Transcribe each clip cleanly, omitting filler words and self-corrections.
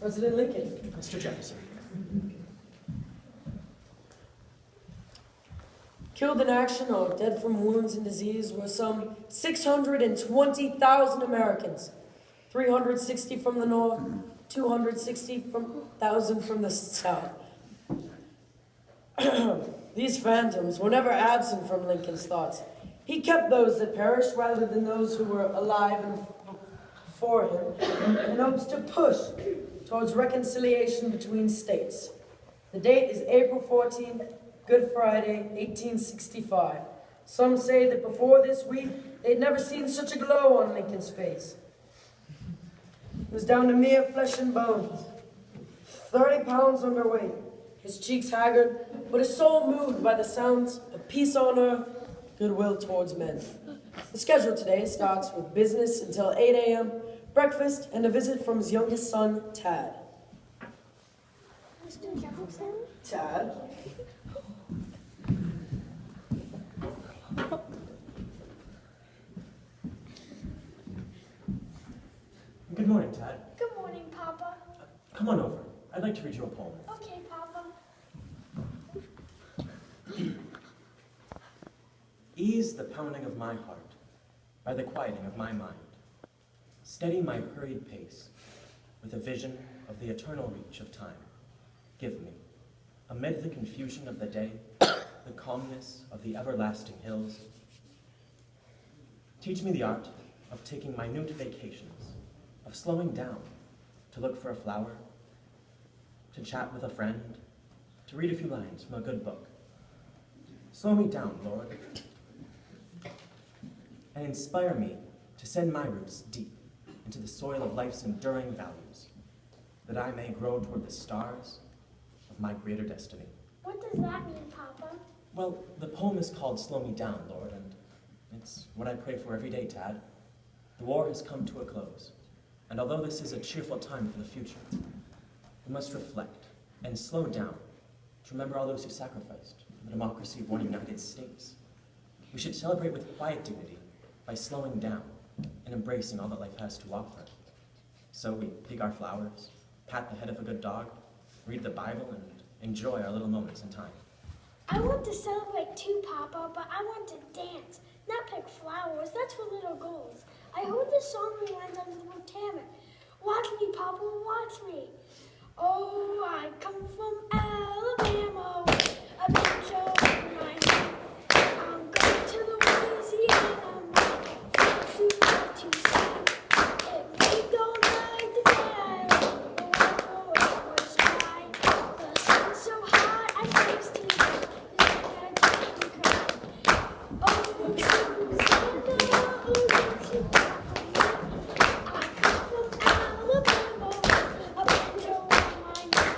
President Lincoln. Mr. Jefferson. Killed in action or dead from wounds and disease were some 620,000 Americans, 360 from the north, 260,000 from the south. These phantoms were never absent from Lincoln's thoughts. He kept those that perished rather than those who were alive and for him, in hopes to push towards reconciliation between states. The date is April 14th, Good Friday, 1865. Some say that before this week, they'd never seen such a glow on Lincoln's face. He was down to mere flesh and bones, 30 pounds underweight, his cheeks haggard, but his soul moved by the sounds of peace on earth, goodwill towards men. The schedule today starts with business until 8 a.m., breakfast, and a visit from his youngest son, Tad. Mr. Jefferson? Tad? Good morning, Tad. Good morning, Papa. Come on over. I'd like to read you a poem. Okay, Papa. Ease the pounding of my heart by the quieting of my mind. Steady my hurried pace with a vision of the eternal reach of time. Give me, amid the confusion of the day, the calmness of the everlasting hills. Teach me the art of taking minute vacations, of slowing down to look for a flower, to chat with a friend, to read a few lines from a good book. Slow me down, Lord, and inspire me to send my roots deep into the soil of life's enduring values, that I may grow toward the stars of my greater destiny. What does that mean, Papa? Well, the poem is called Slow Me Down, Lord, and it's what I pray for every day, Tad. The war has come to a close, and although this is a cheerful time for the future, we must reflect and slow down to remember all those who sacrificed for the democracy of one United States. We should celebrate with quiet dignity by slowing down and embracing all that life has to offer. So we pick our flowers, pat the head of a good dog, read the Bible, and enjoy our little moments in time. I want to celebrate too, Papa, but I want to dance, not pick flowers. That's for little girls. I heard this song reminds of the retirement. Watch me, Papa, watch me. Oh, I come from Alabama, a big show in my hand. I'm going to the Louisiana, you got to see. It may go like the day I left, the white was dry. The sun's so hot, I taste it. This had to cry. Oh, Susanna, oh, don't you cry for me. I come from Alabama, a banjo in my neck.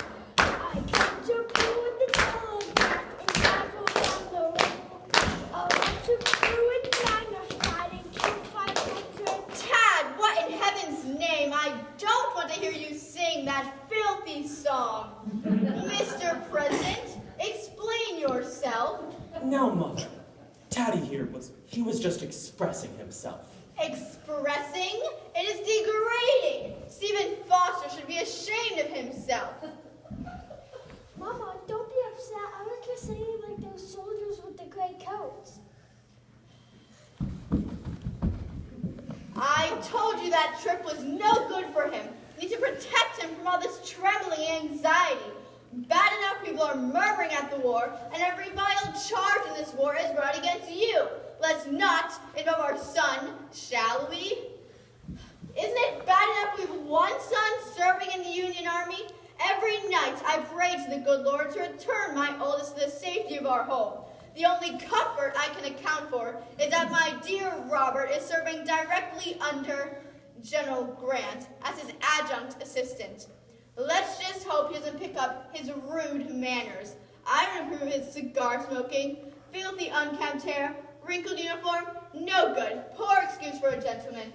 I came to pull the telegraph and travel down the road. Electric crew and magnified and killed 500. Tad, what in heaven's name? I don't want to hear you sing that filthy song. Mr. President, explain yourself. Now, Mother, Taddy here he was just expressing himself. Expressing? It is degrading. Stephen Foster should be ashamed of himself. Mama, don't be upset. I was just saying like those soldiers with the gray coats. I told you that trip was no good for him. We need to protect him from all this trembling anxiety. Bad enough people are murmuring at the war, and every vile charge in this war is brought against you. Let's not involve our son, shall we? Isn't it bad enough we have one son serving in the Union Army? Every night I pray to the good Lord to return my oldest to the safety of our home. The only comfort I can account for is that my dear Robert is serving directly under General Grant as his adjunct assistant. Let's just hope he doesn't pick up his rude manners. I don't approve of his cigar smoking, filthy unkempt hair, wrinkled uniform, no good, poor excuse for a gentleman.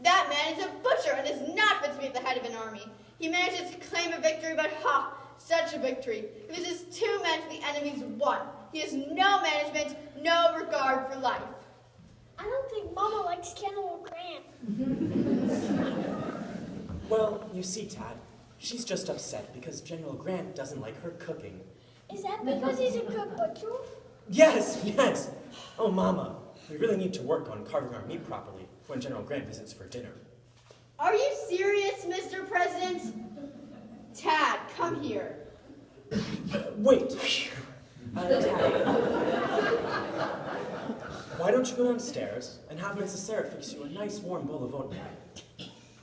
That man is a butcher and is not fit to be at the head of an army. He manages to claim a victory, but ha, such a victory. He loses 2 men to the enemy's 1. He has no management, no regard for life. I don't think Mama likes General Grant. Well, you see, Tad, She's just upset because General Grant doesn't like her cooking. Is that because he's a good butcher? Yes, yes. Oh, Mama, we really need to work on carving our meat properly when General Grant visits for dinner. Are you serious, Mr. President? Tad, come here. Wait. Tad. Why don't you go downstairs and have Mrs. Sarah fix you a nice warm bowl of oatmeal?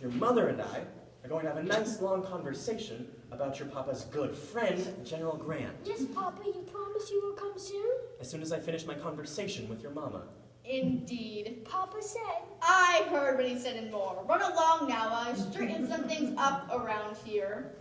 Your mother and I are going to have a nice long conversation about your papa's good friend, General Grant. Yes, Papa, you promise you will come soon? As soon as I finish my conversation with your mama. Indeed. Papa said. I heard what he said and more. Run along now, straighten some things up around here.